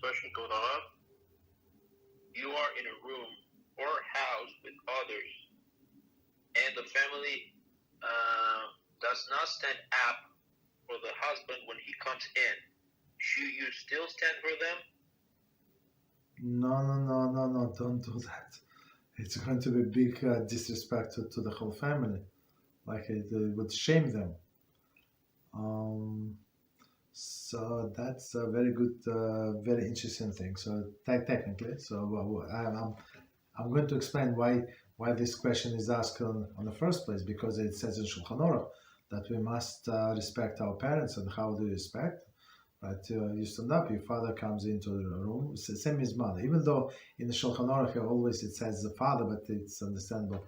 question goes on. You are in a room or house with others, and the family does not stand up for the husband when he comes in. Should you still stand for them? No, don't do that. It's going to be big disrespect to the whole family. Like it would shame them. So that's a very good, very interesting thing. So technically, so I'm going to explain why this question is asked on the first place, because it says in Shulchan Aruch that we must respect our parents. And how do you respect? Right, you stand up, your father comes into the room, same as mother. Even though in the Shulchan Aruch always it says the father, but it's understandable.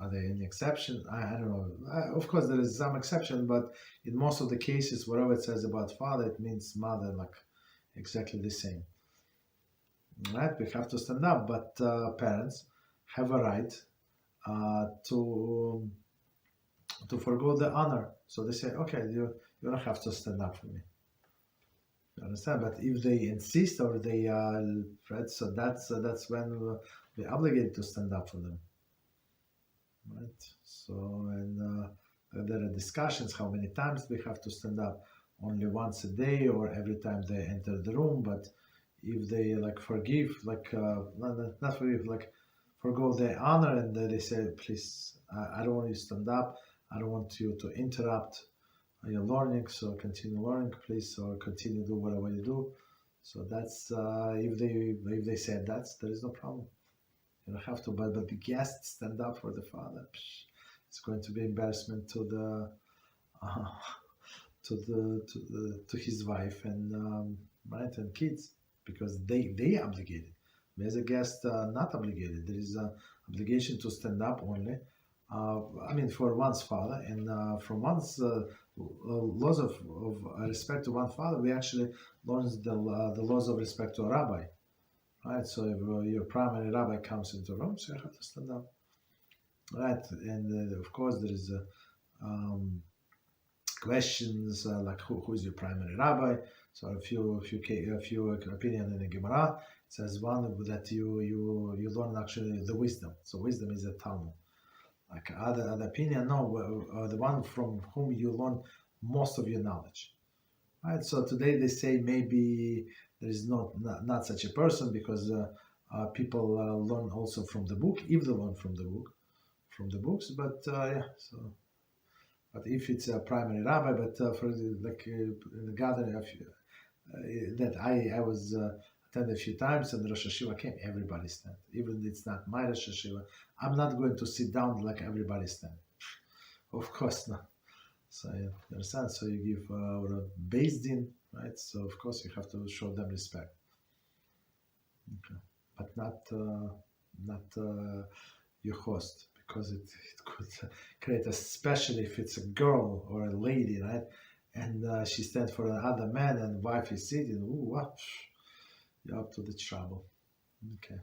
Are there any exceptions? I don't know. Of course, there is some exception, but in most of the cases, whatever it says about father, it means mother, like exactly the same. Right? We have to stand up, but parents have a right to forgo the honor. So they say, okay, you don't have to stand up for me. You understand? But if they insist or they right, so that's when we're obligated to stand up for them. Right. So and there are discussions how many times we have to stand up. Only once a day or every time they enter the room. But if they like forgive, like not forgive, like forgo their honor, and they say, please, I don't want you to stand up. I don't want you to interrupt your learning. So continue learning, please, or continue do whatever you do. So that's if they say that, there is no problem. You don't have to, but the guests stand up for the father. It's going to be embarrassment to the to his wife and right and kids, because they obligated. We as a guest not obligated. There is an obligation to stand up only. I mean, for one's father, and from one's laws of respect to one father, we actually learn the laws of respect to a rabbi. Right, so if your primary rabbi comes into the room, so you have to stand up. Right, and of course there is questions like who is your primary rabbi. So a few opinion in the Gemara. It says one that you learn actually the wisdom. So wisdom is a Talmud. Like other opinion, no, the one from whom you learn most of your knowledge. Right, so today they say maybe there is not such a person, because people learn also from the book, if they learn from the books. But yeah, so but if it's a primary rabbi, but for like in the gathering that I was attended a few times, and Rosh Hashiva came, everybody stand. Even it's not my Rosh Hashiva, I'm not going to sit down like everybody stand. Of course not. So you understand. So you give a Beis Din, right? So of course you have to show them respect. Okay, but not your host, because it could create, especially if it's a girl or a lady, right? And she stands for another man, and wife is sitting. Ooh, what? You're up to the trouble. Okay.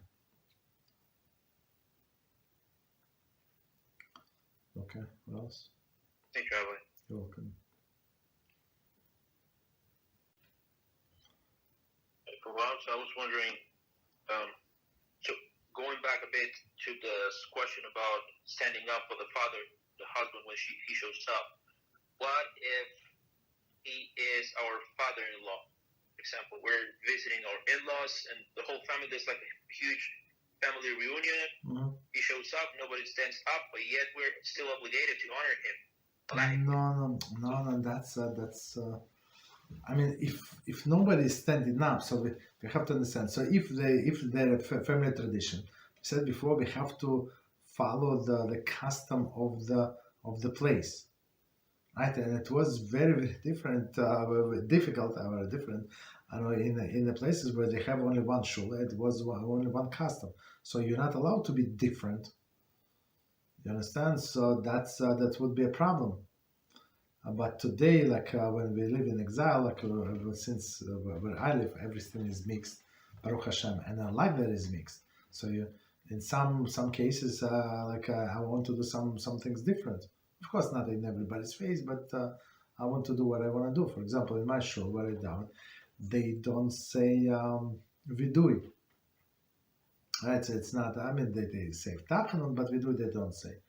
Okay. What else? Thank you, Rabbi. You're welcome. So I was wondering, so going back a bit to the question about standing up for the father, the husband, when he shows up. What if he is our father-in-law? For example, we're visiting our in-laws and the whole family, there's like a huge family reunion. Mm-hmm. He shows up, nobody stands up, but yet we're still obligated to honor him. No, that's I mean, if nobody is standing up, so we have to understand. So if they're a family tradition, we said before, we have to follow the custom of the place, right? And it was very different, difficult, or different. I know in the places where they have only one shul, it was only one custom. So you're not allowed to be different. You understand? So that would be a problem. But today, like when we live in exile, like since where I live, everything is mixed, Baruch Hashem, and I like that it's mixed. So you, in some cases, like I want to do some things different. Of course, not in everybody's face, but I want to do what I want to do. For example, in my shul, where I down, they don't say vidui. Right, so it's not. I mean, they say tachanun, but vidui they don't say.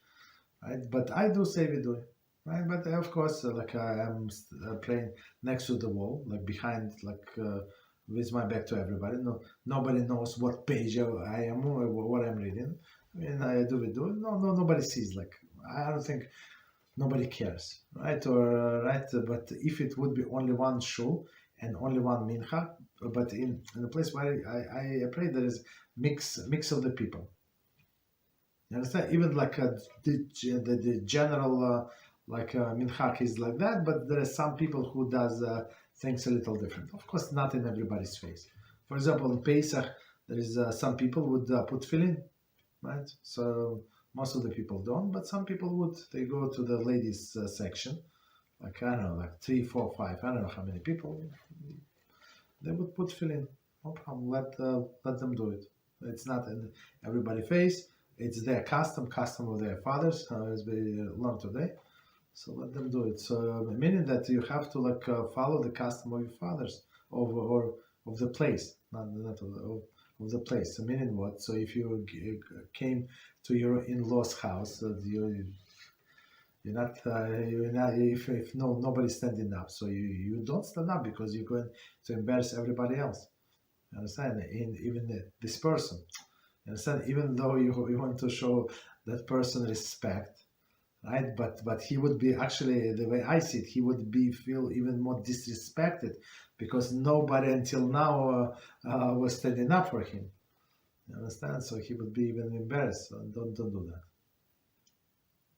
Right, but I do say vidui. Right, but of course, like I'm playing next to the wall, like behind, like with my back to everybody. No, nobody knows what page I am or what I'm reading. I mean, I do vidui. Nobody sees. Like I don't think nobody cares, right? Or right, but if it would be only one shul and only one mincha, but in a place where I pray, there is mix of the people. You understand? Even like the general mincha is like that, but there are some people who does things a little different. Of course, not in everybody's face. For example, in Pesach, there is some people would put tefillin, right? So most of the people don't, but some people would. They go to the ladies section, like I don't know, like 3, 4, 5. I don't know how many people. They would put tefillin. No problem. Let them do it. It's not in everybody face. It's their custom of their fathers, as we learned today. So let them do it. So meaning that you have to follow the custom of your fathers, or of the place, not of the place. So meaning what? So if you came to your in-laws' house, you're not if nobody's standing up, so you don't stand up because you're going to embarrass everybody else. You understand? Even this person. You understand? Even though you want to show that person respect, right? But he would be, actually, the way I see it, he would feel even more disrespected because nobody until now was standing up for him. You understand? So he would be even embarrassed. So don't do that.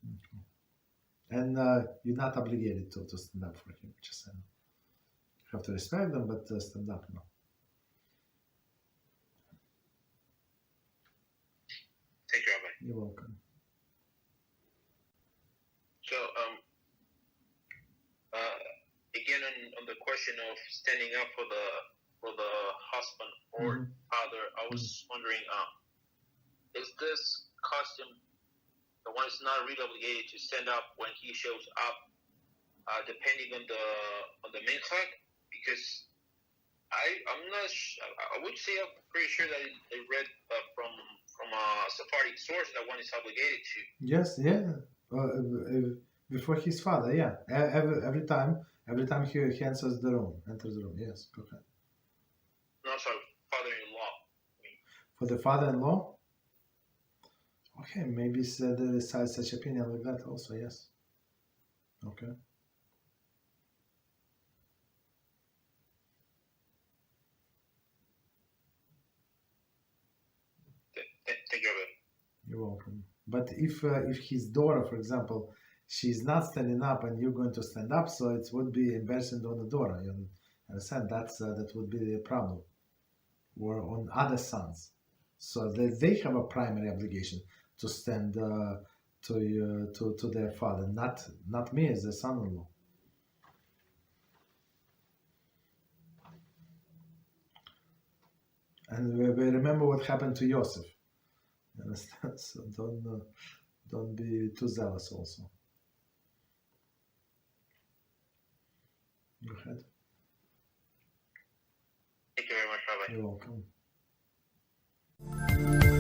Okay. And you're not obligated to stand up for him. Just you have to respect them, but stand up, no. Thank you, Rabbi. You're welcome. So, again, on the question of standing up for the husband or father, I was wondering, is this custom the one that's not really obligated to stand up when he shows up, depending on the mincha? Because I'm not. I would say I'm pretty sure that I read from a Sephardic source that one is obligated to. Yes, yeah. Before his father, yeah. Every time he enters the room. Yes, go ahead. No, sorry, father-in-law. For the father-in-law. Okay, maybe there is such opinion like that also. Yes. Okay. Thank you, Rabbi. You're welcome. But if his daughter, for example, she's not standing up and you're going to stand up, so it would be embarrassing on the daughter. You understand? That would be the problem. Or on other sons, so they have a primary obligation to stand to their father, not me as a son-in-law. And we remember what happened to Joseph. You understand? So don't be too zealous also. Go ahead. Thank you very much, Rabbi. You're welcome.